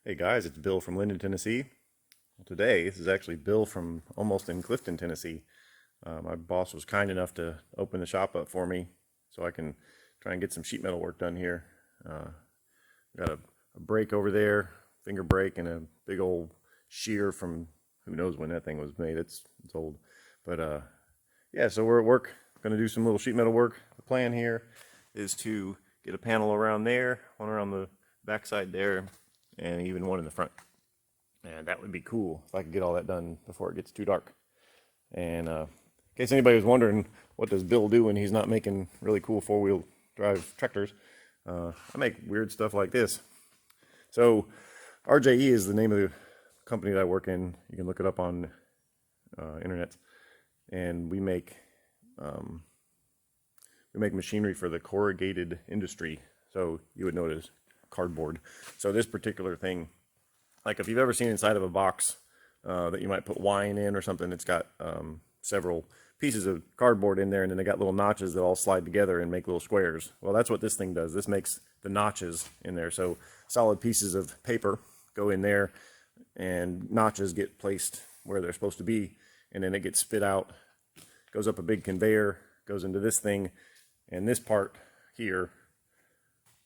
Hey guys, it's Bill from Linden, Tennessee. Well, today, this is actually Bill from almost in Clifton, Tennessee. My boss was kind enough to open the shop up for me so I can try and get some sheet metal work done here. Got a brake over there, finger brake, and a big old shear from who knows when that thing was made. It's old. But yeah, so we're at work. Going to do some little sheet metal work. The plan here is to get a panel around there, one around the backside there, and even one in the front. And that would be cool if I could get all that done before it gets too dark. And in case anybody was wondering, what does Bill do when he's not making really cool four-wheel drive tractors? I make weird stuff like this. So RJE is the name of the company that I work in. You can look it up on internet. And we make machinery for the corrugated industry. So you would notice cardboard. So this particular thing, like if you've ever seen inside of a box that you might put wine in or something, it's got several pieces of cardboard in there, and then they got little notches that all slide together and make little squares. Well, that's what this thing does. This makes the notches in there. So solid pieces of paper go in there, and notches get placed where they're supposed to be, and then it gets spit out, goes up a big conveyor, goes into this thing, and this part here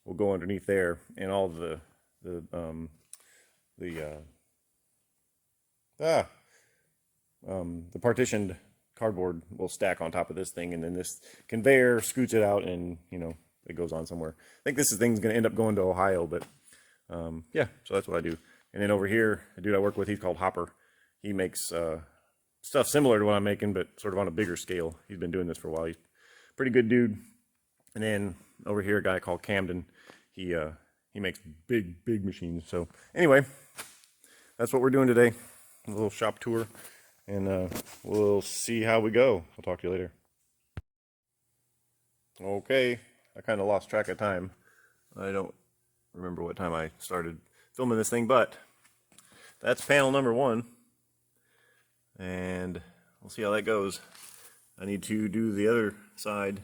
will go underneath there, and all the partitioned cardboard will stack on top of this thing, and then this conveyor scoots it out, and it goes on somewhere. I think this thing's going to end up going to Ohio, but yeah, so that's what I do. And then over here, a dude I work with, he's called Hopper. He makes stuff similar to what I'm making, but sort of on a bigger scale. He's been doing this for a while. He's a pretty good dude. And then over here, a guy called Camden. He makes big machines. So anyway, that's what we're doing today. A little shop tour, and we'll see how we go. I'll talk to you later. Okay, I kind of lost track of time. I don't remember what time I started filming this thing, but that's panel number 1, and we'll see how that goes. I need to do the other side,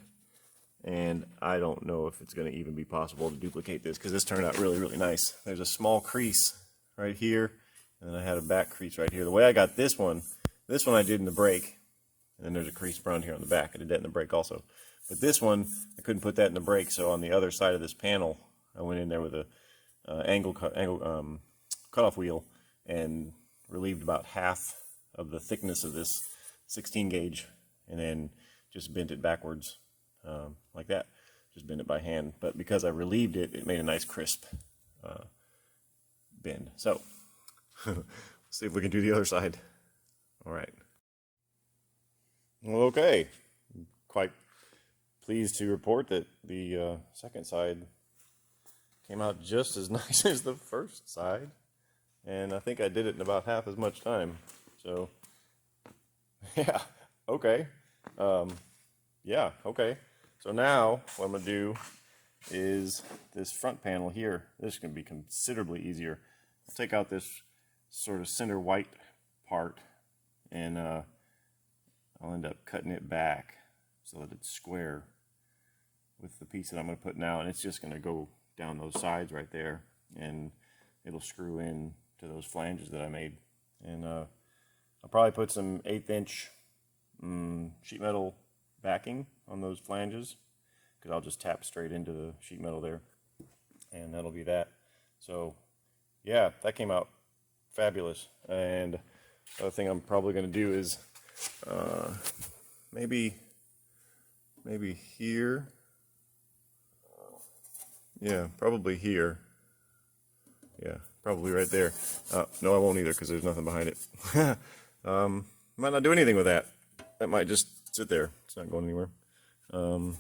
and I don't know if it's going to even be possible to duplicate this, because this turned out really nice. There's a small crease right here, and then I had a back crease right here. The way I got this one I did in the brake, and then there's a crease around here on the back. I did that in the brake also. But this one, I couldn't put that in the brake, so on the other side of this panel, I went in there with a cutoff wheel and relieved about half of the thickness of this 16 gauge, and then just bent it backwards like that. Just bend it by hand. But because I relieved it, it made a nice crisp bend. So let's see if we can do the other side. All right. Well, okay. Quite pleased to report that the second side came out just as nice as the first side, and I think I did it in about half as much time. So yeah, okay. Yeah, okay. So now what I'm going to do is this front panel here. This is going to be considerably easier. I'll take out this sort of center white part, and I'll end up cutting it back so that it's square with the piece that I'm going to put now, and it's just going to go down those sides right there, and it'll screw in to those flanges that I made. And I'll probably put some 1/8 inch sheet metal backing on those flanges, because I'll just tap straight into the sheet metal there, and that'll be that. So yeah, that came out fabulous. And the other thing I'm probably going to do is maybe here. Yeah, probably here. Yeah, probably right there. No, I won't either, because there's nothing behind it. Might not do anything with that. That might just sit there. It's not going anywhere. I don't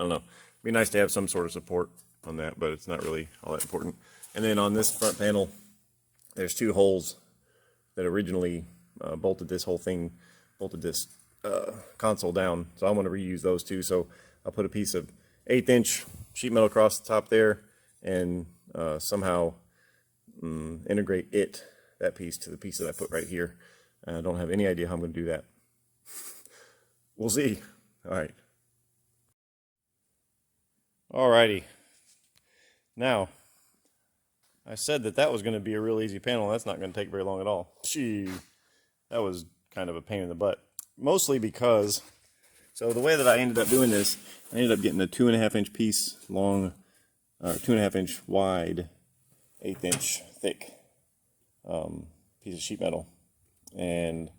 know. It'd be nice to have some sort of support on that, but it's not really all that important. And then on this front panel, there's 2 holes that originally bolted this console down. So I want to reuse those 2. So I'll put a piece of 1/8 inch sheet metal across the top there, and somehow integrate that piece to the piece that I put right here. I don't have any idea how I'm going to do that. We'll see. All right. Alrighty. Now, I said that was going to be a real easy panel. That's not going to take very long at all. Gee, that was kind of a pain in the butt. Mostly because, so the way that I ended up doing this, I ended up getting a 2.5 inch piece long, or 2.5 inch wide, 1/8 inch thick piece of sheet metal. And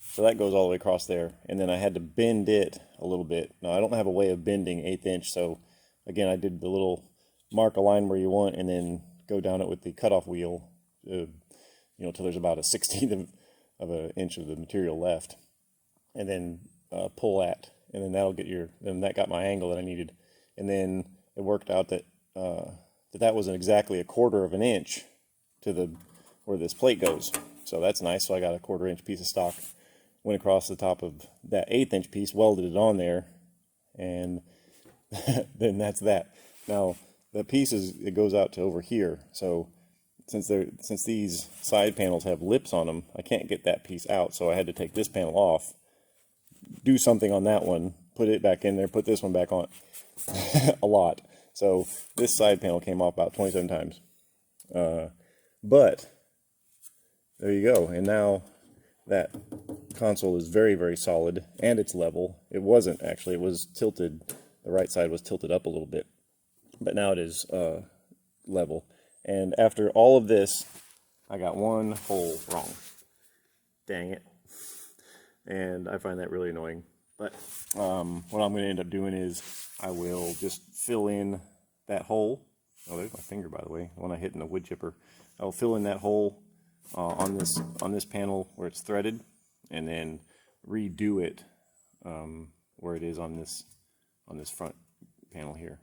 so that goes all the way across there. And then I had to bend it a little bit. Now I don't have a way of bending 1/8 inch, so again I did the little mark a line where you want and then go down it with the cutoff wheel, you know, till there's about a 1/16 of an inch of the material left, and then pull that, and then that'll get then that got my angle that I needed, and then it worked out that that wasn't exactly a 1/4 of an inch to where this plate goes, so that's nice. So I got a 1/4 inch piece of stock, went across the top of that 1/8 inch piece, welded it on there, and then that's that. Now the piece it goes out to over here, so since these side panels have lips on them, I can't get that piece out, so I had to take this panel off, do something on that one, put it back in there, put this one back on. A lot. So this side panel came off about 27 times. But there you go, and now that console is very, very solid, and it's level. It wasn't actually, it was tilted, the right side was tilted up a little bit, but now it is level. And after all of this, I got one hole wrong. Dang it. And I find that really annoying. But what I'm going to end up doing is I will just fill in that hole. Oh, there's my finger, by the way, the one I hit in the wood chipper. I'll fill in that hole on this panel where it's threaded, and then redo it where it is on this front panel here.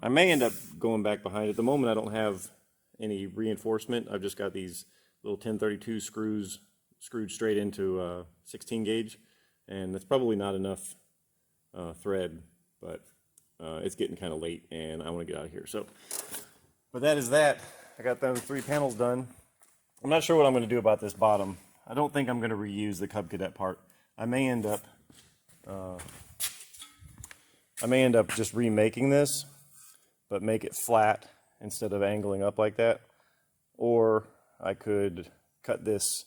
I may end up going back behind. At the moment, I don't have any reinforcement. I've just got these little 1032 screws screwed straight into a 16 gauge, and that's probably not enough thread, but it's getting kind of late, and I want to get out of here. So, but that is that. I got those 3 panels done. I'm not sure what I'm going to do about this bottom. I don't think I'm going to reuse the Cub Cadet part. I may end up just remaking this, but make it flat instead of angling up like that. Or I could cut this,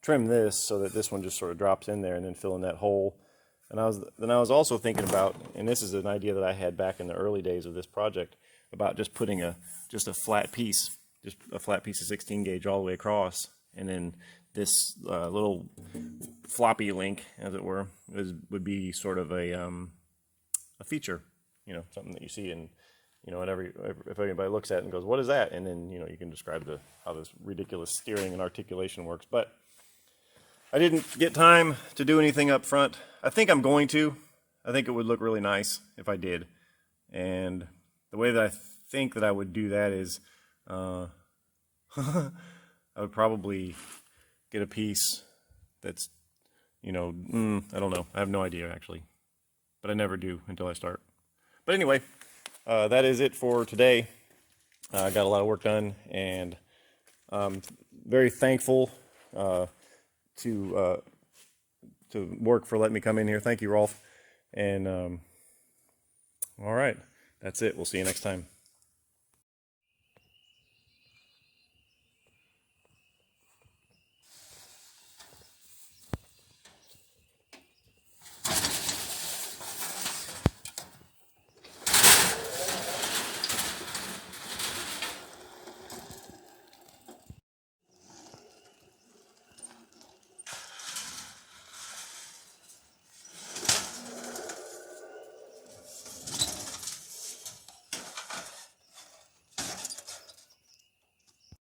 trim this so that this one just sort of drops in there, and then fill in that hole. And I was also thinking about, and this is an idea that I had back in the early days of this project, about just putting a flat piece of 16 gauge all the way across, and then this little floppy link, as it were, would be sort of a feature, you know, something that you see, and you know, if anybody looks at it and goes, "What is that?" and then you know, you can describe how this ridiculous steering and articulation works. But I didn't get time to do anything up front. I think I'm going to. I think it would look really nice if I did, and the way that I think that I would do that is I would probably get a piece that's, you know, I don't know. I have no idea, actually. But I never do until I start. But anyway, that is it for today. I got a lot of work done, and I'm very thankful to work for letting me come in here. Thank you, Rolf. And all right, that's it. We'll see you next time.